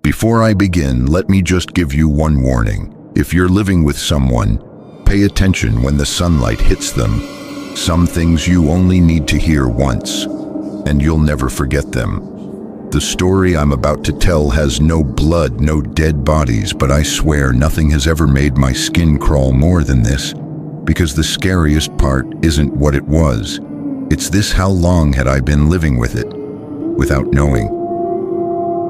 Before I begin, let me just give you one warning. If you're living with someone, pay attention when the sunlight hits them. Some things you only need to hear once, and you'll never forget them. The story I'm about to tell has no blood, no dead bodies, but I swear nothing has ever made my skin crawl more than this, because the scariest part isn't what it was. It's this: how long had I been living with it, without knowing?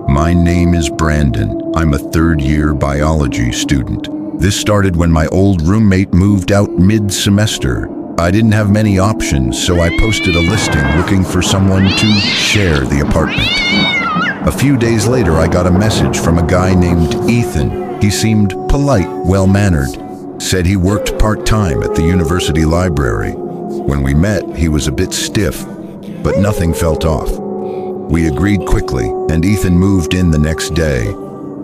My name is Brandon. I'm a third-year biology student. This started when my old roommate moved out mid-semester. I didn't have many options, so I posted a listing looking for someone to share the apartment. A few days later, I got a message from a guy named Ethan. He seemed polite, well-mannered, said he worked part-time at the university library. When we met, he was a bit stiff, but nothing felt off. We agreed quickly, and Ethan moved in the next day.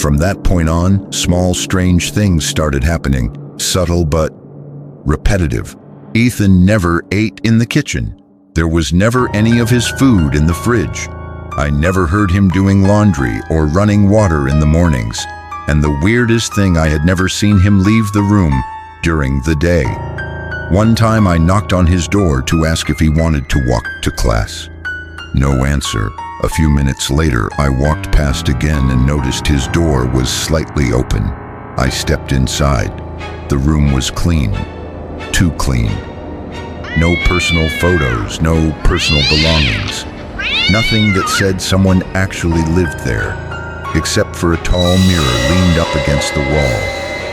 From that point on, small, strange things started happening, subtle but repetitive. Ethan never ate in the kitchen. There was never any of his food in the fridge. I never heard him doing laundry or running water in the mornings. And the weirdest thing, I had never seen him leave the room during the day. One time I knocked on his door to ask if he wanted to walk to class. No answer. A few minutes later, I walked past again and noticed his door was slightly open. I stepped inside. The room was clean. Too clean. No personal photos, no personal belongings. Nothing that said someone actually lived there, except for a tall mirror leaned up against the wall.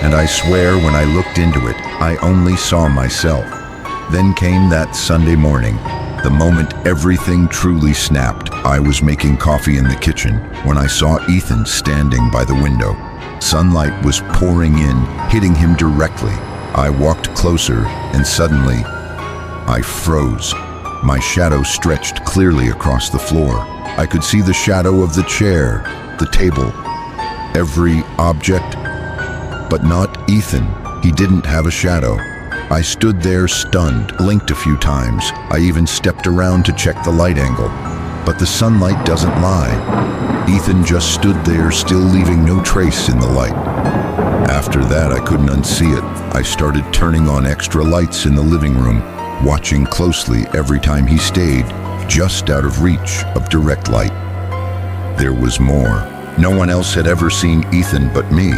And I swear when I looked into it, I only saw myself. Then came that Sunday morning, the moment everything truly snapped. I was making coffee in the kitchen when I saw Ethan standing by the window. Sunlight was pouring in, hitting him directly. I walked closer, and suddenly, I froze. My shadow stretched clearly across the floor. I could see the shadow of the chair, the table, every object, but not Ethan. He didn't have a shadow. I stood there stunned, blinked a few times. I even stepped around to check the light angle. But the sunlight doesn't lie. Ethan just stood there, still leaving no trace in the light. After that, I couldn't unsee it. I started turning on extra lights in the living room, watching closely every time he stayed just out of reach of direct light. There was more. No one else had ever seen Ethan but me.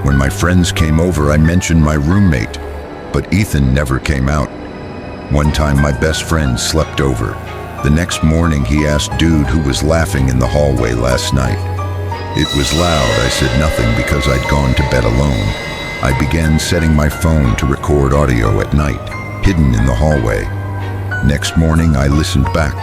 When my friends came over, I mentioned my roommate, but Ethan never came out. One time, my best friend slept over. The next morning, he asked dude who was laughing in the hallway last night. It was loud. I said nothing because I'd gone to bed alone. I began setting my phone to record audio at night, hidden in the hallway. Next morning, I listened back.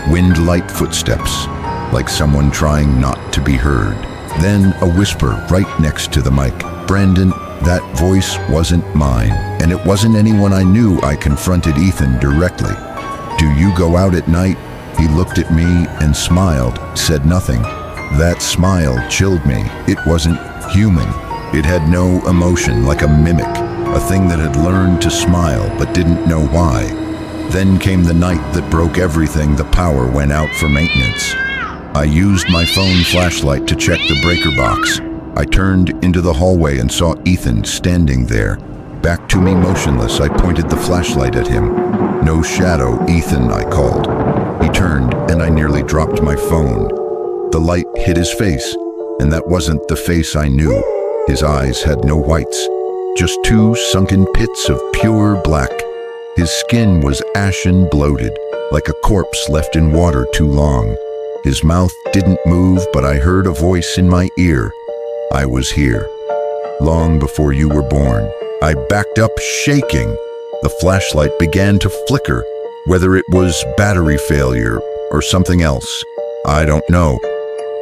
Wind-light footsteps, like someone trying not to be heard. Then a whisper right next to the mic. Brandon, that voice wasn't mine, and it wasn't anyone I knew. I confronted Ethan directly. Do you go out at night? He looked at me and smiled, said nothing. That smile chilled me. It wasn't human. It had no emotion, like a mimic, a thing that had learned to smile but didn't know why. Then came the night that broke everything. The power went out for maintenance. I used my phone flashlight to check the breaker box. I turned into the hallway and saw Ethan standing there. Back to me motionless, I pointed the flashlight at him. No shadow. Ethan, I called. He turned and I nearly dropped my phone. The light hit his face, and that wasn't the face I knew. His eyes had no whites, just two sunken pits of pure black. His skin was ashen, bloated, like a corpse left in water too long. His mouth didn't move, but I heard a voice in my ear. I was here, long before you were born. I backed up, shaking. The flashlight began to flicker, whether it was battery failure or something else. I don't know.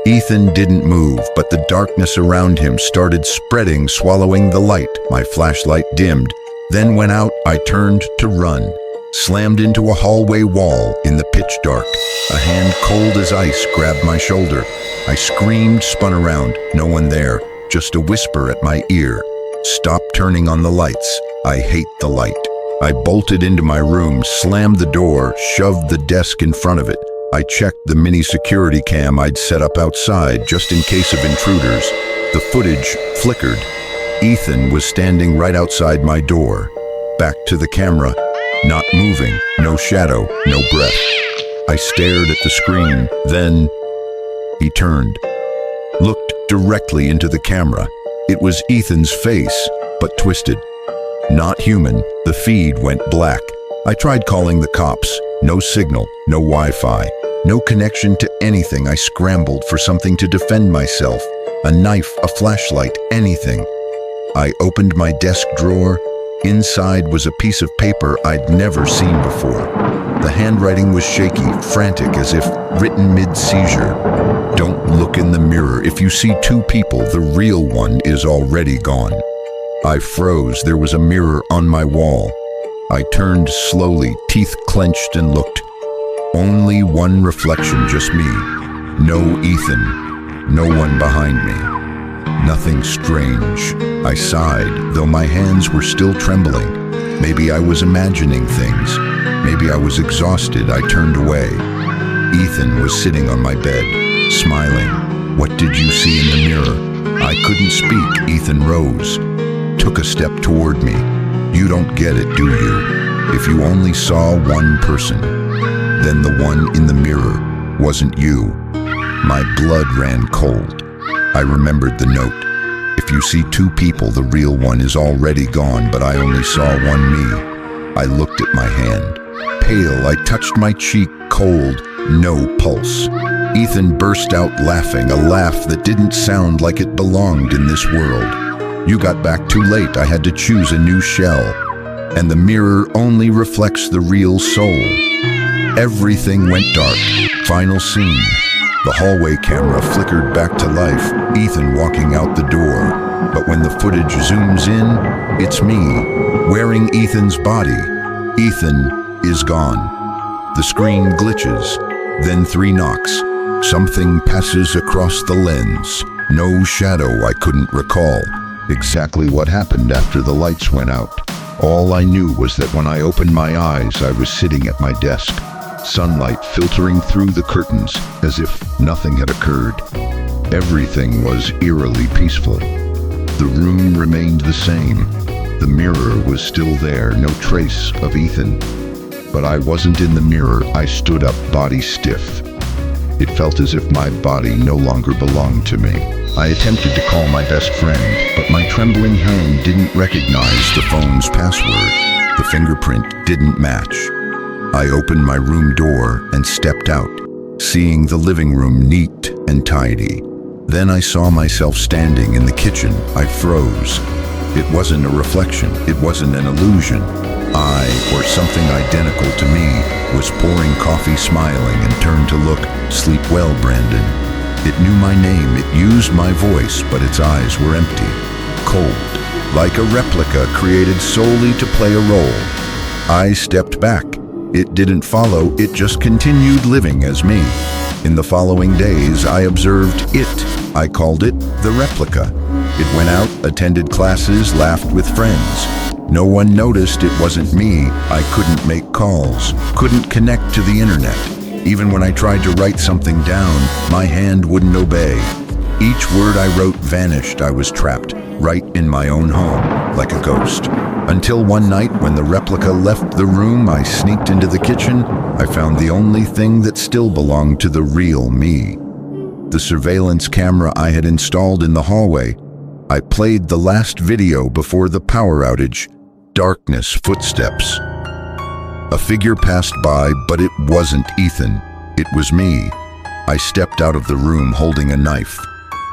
Ethan didn't move, but the darkness around him started spreading, swallowing the light. My flashlight dimmed, then went out. I turned to run, slammed into a hallway wall in the pitch dark. A hand cold as ice grabbed my shoulder. I screamed, spun around. No one there, just a whisper at my ear. Stop turning on the lights. I hate the light. I bolted into my room, slammed the door, shoved the desk in front of it. I checked the mini security cam I'd set up outside just in case of intruders. The footage flickered. Ethan was standing right outside my door. Back to the camera, not moving, no shadow, no breath. I stared at the screen, then he turned, looked directly into the camera. It was Ethan's face, but twisted. Not human. The feed went black. I tried calling the cops. No signal, no Wi-Fi, no connection to anything. I scrambled for something to defend myself. A knife, a flashlight, anything. I opened my desk drawer. Inside was a piece of paper I'd never seen before. The handwriting was shaky, frantic, as if written mid-seizure. Don't look in the mirror. If you see two people, the real one is already gone. I froze. There was a mirror on my wall. I turned slowly, teeth clenched, and looked. Only one reflection, just me. No Ethan. No one behind me. Nothing strange. I sighed, though my hands were still trembling. Maybe I was imagining things. Maybe I was exhausted. I turned away. Ethan was sitting on my bed, smiling. What did you see in the mirror? I couldn't speak. Ethan rose, took a step toward me. You don't get it, do you? If you only saw one person, then the one in the mirror wasn't you. My blood ran cold. I remembered the note. If you see two people, the real one is already gone, but I only saw one me. I looked at my hand. Pale, I touched my cheek, cold, no pulse. Ethan burst out laughing, a laugh that didn't sound like it belonged in this world. You got back too late. I had to choose a new shell. And the mirror only reflects the real soul. Everything went dark. Final scene. The hallway camera flickered back to life, Ethan walking out the door. But when the footage zooms in, it's me, wearing Ethan's body. Ethan is gone. The screen glitches, then 3 knocks. Something passes across the lens. No shadow. I couldn't recall exactly what happened after the lights went out. All I knew was that when I opened my eyes, I was sitting at my desk. Sunlight filtering through the curtains as if nothing had occurred. Everything was eerily peaceful. The room remained the same. The mirror was still there, no trace of Ethan. But I wasn't in the mirror. I stood up, body stiff. It felt as if my body no longer belonged to me. I attempted to call my best friend, but my trembling hand didn't recognize the phone's password. The fingerprint didn't match. I opened my room door and stepped out, seeing the living room neat and tidy. Then I saw myself standing in the kitchen. I froze. It wasn't a reflection. It wasn't an illusion. I, or something identical to me, was pouring coffee, smiling, and turned to look. Sleep well, Brandon. It knew my name. It used my voice, but its eyes were empty, cold, like a replica created solely to play a role. I stepped back. It didn't follow, it just continued living as me. In the following days, I observed it. I called it the replica. It went out, attended classes, laughed with friends. No one noticed it wasn't me. I couldn't make calls, couldn't connect to the internet. Even when I tried to write something down, my hand wouldn't obey. Each word I wrote vanished. I was trapped, right in my own home, like a ghost. Until one night, when the replica left the room, I sneaked into the kitchen. I found the only thing that still belonged to the real me. The surveillance camera I had installed in the hallway. I played the last video before the power outage. Darkness, footsteps. A figure passed by, but it wasn't Ethan. It was me. I stepped out of the room holding a knife.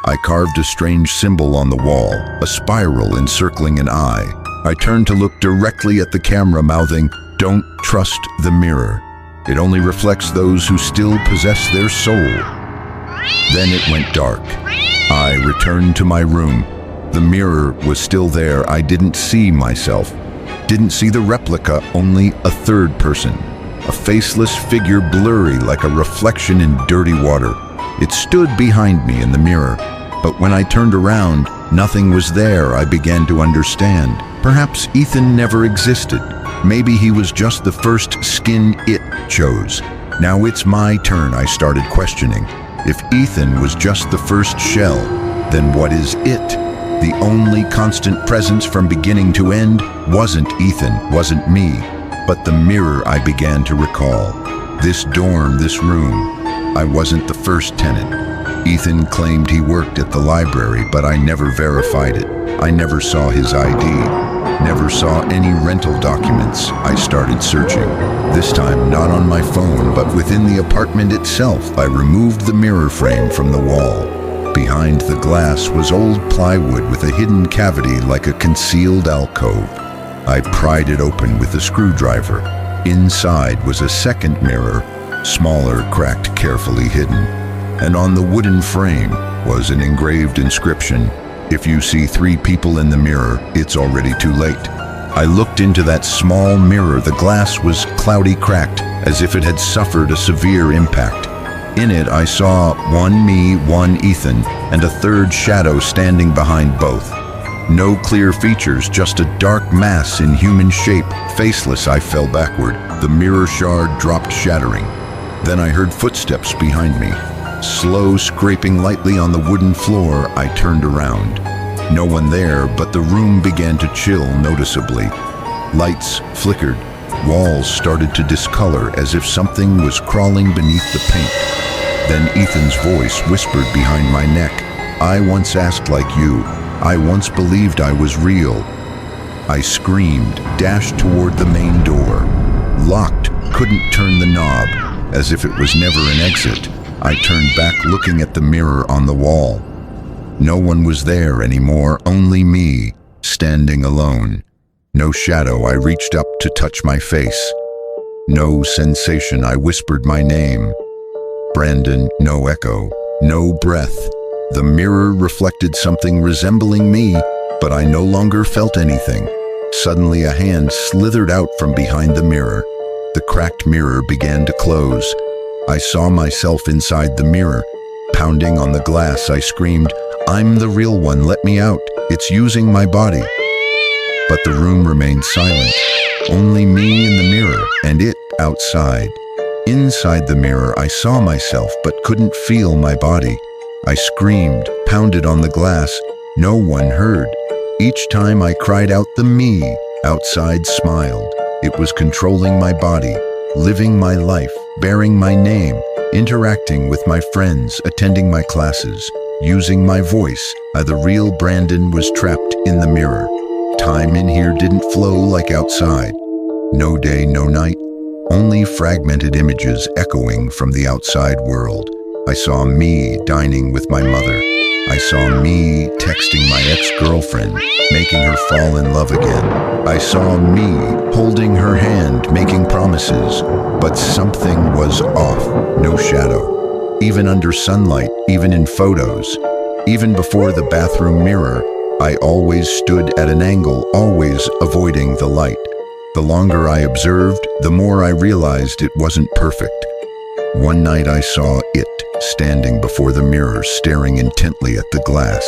I carved a strange symbol on the wall, a spiral encircling an eye. I turned to look directly at the camera, mouthing, "Don't trust the mirror. It only reflects those who still possess their soul." Then it went dark. I returned to my room. The mirror was still there. I didn't see myself. Didn't see the replica, only a third person. A faceless figure, blurry like a reflection in dirty water. It stood behind me in the mirror. But when I turned around, nothing was there. I began to understand. Perhaps Ethan never existed. Maybe he was just the first skin it chose. Now it's my turn, I started questioning. If Ethan was just the first shell, then what is it? The only constant presence from beginning to end wasn't Ethan, wasn't me, but the mirror I began to recall. This dorm, this room. I wasn't the first tenant. Ethan claimed he worked at the library, but I never verified it. I never saw his ID, never saw any rental documents. I started searching. This time not on my phone, but within the apartment itself. I removed the mirror frame from the wall. Behind the glass was old plywood with a hidden cavity like a concealed alcove. I pried it open with a screwdriver. Inside was a second mirror, smaller, cracked, carefully hidden. And on the wooden frame was an engraved inscription: "If you see 3 people in the mirror, it's already too late." I looked into that small mirror. The glass was cloudy, cracked, as if it had suffered a severe impact. In it, I saw one me, one Ethan, and a third shadow standing behind both. No clear features, just a dark mass in human shape. Faceless, I fell backward. The mirror shard dropped, shattering. Then I heard footsteps behind me. Slow scraping lightly on the wooden floor, I turned around. No one there, but the room began to chill noticeably. Lights flickered. Walls started to discolor as if something was crawling beneath the paint. Then Ethan's voice whispered behind my neck. "I once asked like you. I once believed I was real." I screamed, dashed toward the main door. Locked, couldn't turn the knob, as if it was never an exit. I turned back, looking at the mirror on the wall. No one was there anymore, only me, standing alone. No shadow. I reached up to touch my face. No sensation. I whispered my name. Brandon. No echo, no breath. The mirror reflected something resembling me, but I no longer felt anything. Suddenly a hand slithered out from behind the mirror. The cracked mirror began to close. I saw myself inside the mirror. Pounding on the glass, I screamed, "I'm the real one, let me out. It's using my body." But the room remained silent. Only me in the mirror, and it outside. Inside the mirror, I saw myself, but couldn't feel my body. I screamed, pounded on the glass. No one heard. Each time I cried out, the me outside smiled. It was controlling my body, living my life, bearing my name, interacting with my friends, attending my classes, using my voice. The real Brandon was trapped in the mirror. Time in here didn't flow like outside. No day, no night, only fragmented images echoing from the outside world. I saw me dining with my mother. I saw me texting my ex-girlfriend, making her fall in love again. I saw me holding her hand, making promises, but something was off. No shadow. Even under sunlight, even in photos, even before the bathroom mirror, I always stood at an angle, always avoiding the light. The longer I observed, the more I realized it wasn't perfect. One night I saw it standing before the mirror, staring intently at the glass.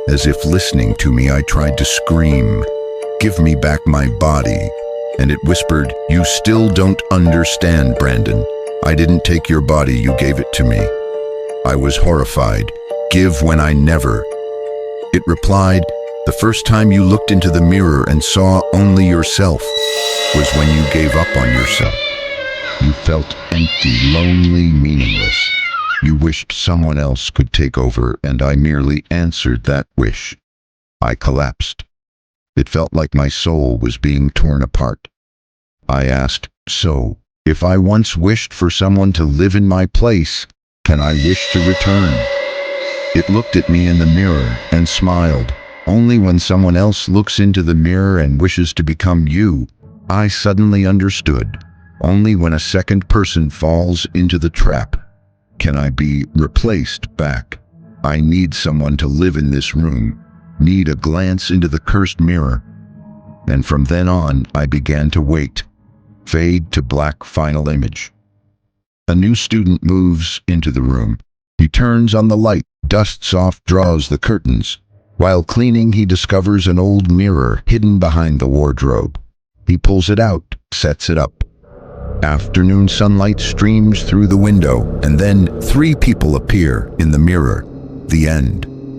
As if listening to me, I tried to scream, "Give me back my body." And it whispered, "You still don't understand, Brandon. I didn't take your body, you gave it to me." I was horrified. "Give when I never." It replied, "The first time you looked into the mirror and saw only yourself was when you gave up on yourself. You felt empty, lonely, meaningless. You wished someone else could take over, and I merely answered that wish." I collapsed. It felt like my soul was being torn apart. I asked, "So, if I once wished for someone to live in my place, can I wish to return?" It looked at me in the mirror and smiled. "Only when someone else looks into the mirror and wishes to become you." I suddenly understood. Only when a second person falls into the trap can I be replaced back. I need someone to live in this room, need a glance into the cursed mirror. And from then on, I began to wait. Fade to black, final image. A new student moves into the room. He turns on the light, dusts off, draws the curtains. While cleaning, he discovers an old mirror hidden behind the wardrobe. He pulls it out, sets it up. Afternoon sunlight streams through the window, and then 3 people appear in the mirror. The end.